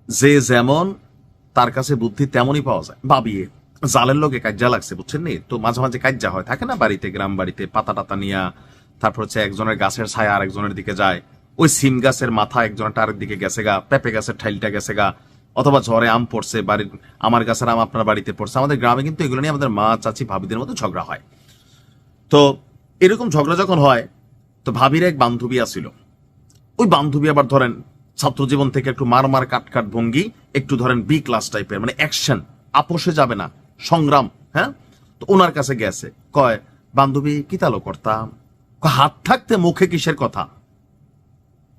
যে যেমন তার কাছে বুদ্ধি তেমনই পাওয়া যায়। ভাবিয়ে জালের লোকে কাজ্জা লাগছে, বুঝছেন নি তো, মাঝে মাঝে কাজ্জা হয়, থাকে না বাড়িতে, গ্রাম বাড়িতে পাতা টাতা নিয়া, তারপর হচ্ছে একজনের গাছের ছায়া আরেকজনের দিকে যায়, ওই সিম গাছের মাথা একজনের আরেক দিকে গেছে গা, পেঁপে গাছের ঠাইলটা গেছে গা, অথবা ঝড়ে আম পড়ছে বাড়ির, আমার গাছের আম আপনার বাড়িতে পড়ছে। আমাদের গ্রামে কিন্তু এগুলো নিয়ে আমাদের মা চাচি ভাবিদের মধ্যে ঝগড়া হয়। তো এরকম ঝগড়া যখন হয়, তো ভাবির এক বান্ধবী আছিল, ওই বান্ধবী আবার ধরেন ছাত্র জীবন থেকে একটু মার মার কাট কাট ভঙ্গি, একটু ধরেন বি ক্লাস টাইপের, মানে অ্যাকশন, আপোষে যাবে না, সংগ্রাম। হ্যাঁ, তো ওনার কাছে গেছে, কয় বান্ধবী কি তালো করতাম, হাত থাকতে মুখে কিসের কথা,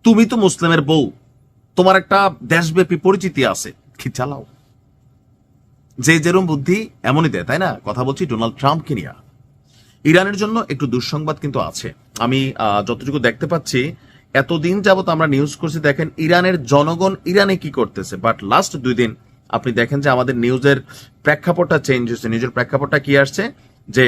তুমি তো মুসলিমের বউ, তোমার একটা দেশব্যাপী পরিচিতি আছে, কি চালাও। যে যেরকম বুদ্ধি এমনই দেয়, তাই না? কথা বলছি ডোনাল্ড ট্রাম্পকে নিয়ে। ইরানের জন্য একটু দুঃসংবাদ কিন্তু আছে। আমি যতটুকু দেখতে পাচ্ছি, এতদিন যাবত আমরা নিউজ করছি, দেখেন ইরানের জনগণ ইরানে কি করতেছে, বাট লাস্ট 2 দিন আপনি দেখেন যে আমাদের নিউজের প্রেক্ষাপটটা চেঞ্জ হয়েছে। নিউজের প্রেক্ষাপটটা কি আসছে, যে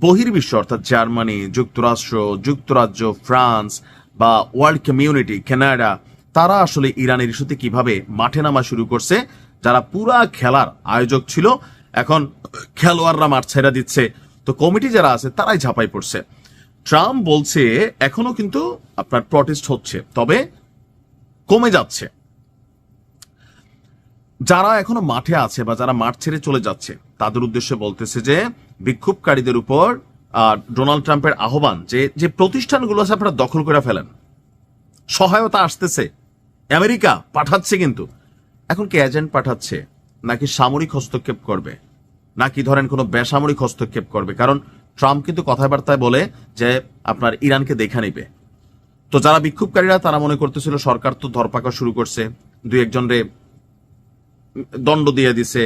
বহির্বিশ্ব অর্থাৎ জার্মানি, যুক্তরাষ্ট্র, যুক্তরাজ্য, ফ্রান্স বা ওয়ার্ল্ড কমিউনিটি, কানাডা, তারা আসলে ইরানের ইস্যুতে কিভাবে মাঠে নামা শুরু করছে। যারা পুরা খেলার আয়োজক ছিল, এখন খেলোয়াড়রা মাঠ ছেড়ে দিচ্ছে, তো কমিটি যারা আছে তারাই ঝাঁপাই পড়ছে। ট্রাম্প বলছে এখনো কিন্তু আপনার প্রটেস্ট হচ্ছে, তবে কমে যাচ্ছে। যারা এখনো মাঠে আছে বা যারা মাঠ ছেড়ে চলে যাচ্ছে, তাদের উদ্দেশ্যে বলতেছে যে বিক্ষোভকারীদের উপর ডোনাল্ড ট্রাম্পের আহ্বান, যে যে প্রতিষ্ঠানগুলো আছে আপনারা দখল করে ফেলেন, সহায়তা আসতেছে, আমেরিকা পাঠাচ্ছে। কিন্তু এখন কি এজেন্ট পাঠাচ্ছে, নাকি সামরিক হস্তক্ষেপ করবে, নাকি ধরেন কোনো বেসামরিক হস্তক্ষেপ করবে? কারণ ট্রাম্প কিন্তু কথাবার্তায় বলে যে আপনার ইরানকে দেখা নিবে। তো যারা বিক্ষোভকারীরা তারা মনে করতেছিল সরকার তো ধরপাকড় শুরু করছে, 2-1 রে দণ্ড দিয়ে দিছে,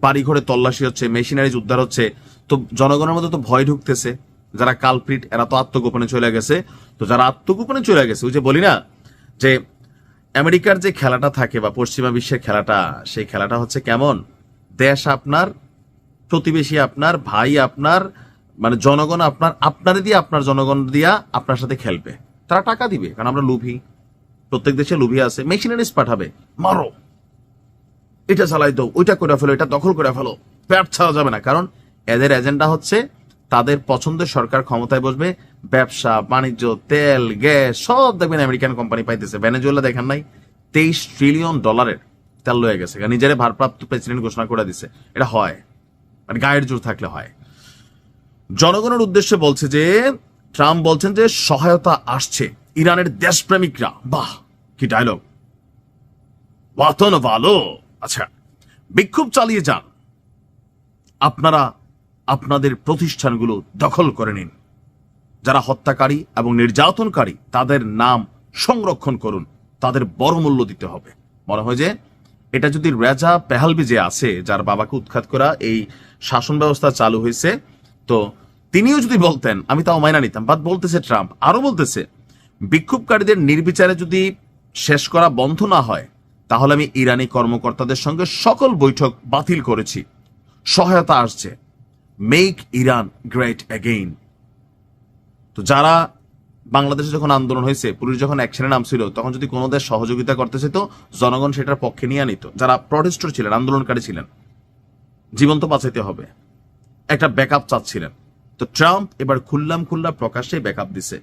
বাড়িঘরে তল্লাশি হচ্ছে, মেশিনারিজ উদ্ধার হচ্ছে, তো জনগণের মধ্যে তো ভয় ঢুকতেছে। যারা কালপ্রিট এরা তো আত্মগোপনে চলে গেছে। তো যারা আত্মগোপনে চলে গেছে, ওই যে বলি না যে আমেরিকার যে খেলাটা থাকে বা পশ্চিমা বিশ্বের খেলাটা, সেই খেলাটা হচ্ছে কেমন, দেশ আপনার, প্রতিবেশী আপনার, ভাই আপনার, মানে জনগণ আপনার, আপনারে দিয়ে আপনার জনগণ দিয়া আপনার সাথে খেলবে, তারা টাকা দিবে, কারণ আমরা লোভী, প্রত্যেক দেশে লোভী আছে, মেশিনারিজ পাঠাবে, মারো, এটা চালাই দাও, ওইটা করে ফেলো, এটা দখল করে ফেলো, প্যাট ছাড়া যাবে না। কারণ এদের এজেন্ডা হচ্ছে তাদের পছন্দের সরকার ক্ষমতায় বসবে, ব্যবসা বাণিজ্য, তেল গ্যাস সব দেখবেন আমেরিকান কোম্পানি পাইতেছে। ভেনেজুয়েলা দেখেন নাই, $23 ট্রিলিয়ন তেল লয়ে গেছে, নিজের ভারপ্রাপ্ত প্রেসিডেন্ট ঘোষণা করে দিছে। এটা হয় মানে গায়ের জোর থাকলে হয়। জনগণের উদ্দেশ্যে বলছে যে ট্রাম্প বলছেন যে সহায়তা আসছে, ইরানের দেশপ্রেমিকরা, বাহ কি ডায়লগ, বাতন ভালো। আচ্ছা, বিক্ষোভ চালিয়ে যান, আপনারা আপনাদের প্রতিষ্ঠানগুলো দখল করে নিন, যারা হত্যাকারী এবং নির্যাতনকারী তাদের নাম সংরক্ষণ করুন, তাদের বড় মূল্য দিতে হবে। মনে হয় যে এটা যদি রেজা পেহালভি যে আছে, যার বাবাকে উৎখাত করা এই শাসন ব্যবস্থা চালু হয়েছে, তো তিনিও যদি বলতেন আমি তাও মাইনা নিতাম। বাট বলতেছে ট্রাম্প, আরো বলতেছে বিক্ষোভকারীদের নির্বিচারে যদি শেষ করা বন্ধ না হয়, তাহলে আমি ইরানি কর্মকর্তাদের সঙ্গে সকল বৈঠক বাতিল করেছি, সহায়তা আসছে, মেক ইরান গ্রেট অ্যাগেইন। তো যারা বাংলাদেশে যখন আন্দোলন হয়েছে, পুলিশ যখন অ্যাকশনে নামছিল, তখন যদি কোনো দেশ সহযোগিতা করতেছে তো জনগণ সেটার পক্ষে নিয়ে নিত। যারা প্রটেস্টর ছিলেন, আন্দোলনকারী ছিলেন, জীবন তো বাঁচাইতে হবে, একটা ব্যাকআপ চাচ্ছিলেন। তো ট্রাম্প এবার খুল্লা প্রকাশ্যে ব্যাকআপ দিছে।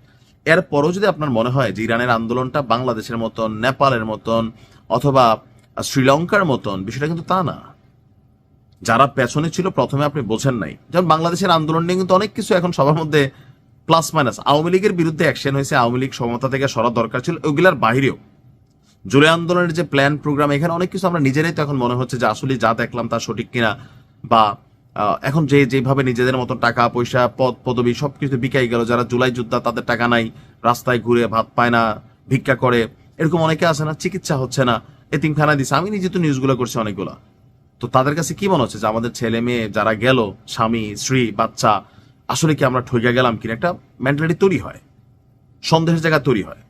এরপরও যদি আপনার মনে হয় যে ইরানের আন্দোলনটা বাংলাদেশের মতন, নেপালের মতন অথবা শ্রীলঙ্কার মতন, বিষয়টা কিন্তু তা না। যারা পেছনে ছিল প্রথমে আপনি বোঝেন নাই, যেমন বাংলাদেশের আন্দোলন নিয়ে কিন্তু অনেক কিছু এখন সবার মধ্যে প্লাস মাইনাস। আওয়ামী লীগের বিরুদ্ধে অ্যাকশন হয়েছে, আওয়ামী লীগ ক্ষমতা থেকে সরা দরকার ছিল, ওগুলার বাহিরেও জুলাই আন্দোলনের যে প্ল্যান প্রোগ্রাম, এখানে অনেক কিছু আমরা নিজেরাই তো এখন মনে হচ্ছে যে আসলে যা দেখলাম তা সঠিক কিনা, বা এখন যেভাবে নিজেদের মতো টাকা পয়সা পদ পদবি সবকিছু বিকাই গেল, যারা জুলাই যোদ্ধা তাদের টাকা নাই, রাস্তায় ঘুরে ভাত পায় না, ভিক্ষা করে, এরকম অনেকে আছে না, চিকিৎসা হচ্ছে না, এতিমখানা দিছে, আমি নিজে তো নিউজগুলো করছি অনেকগুলা। তো তাদের কাছে কি মনে হচ্ছে যে আমাদের ছেলে মেয়ে যারা গেল, স্বামী স্ত্রী বাচ্চা, আসলে কি আমরা ঠইকা গেলাম কিনা, একটা মেন্টালিটি তৈরি হয়, সন্দেহের জায়গা তৈরি হয়।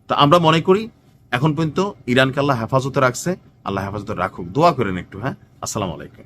তো আমরা মনে করি এখন পর্যন্ত ইরানকে আল্লাহ হেফাজতে রাখছে, আল্লাহ হেফাজতে রাখুক, দোয়া করেন একটু। হ্যাঁ, আসসালামু আলাইকুম।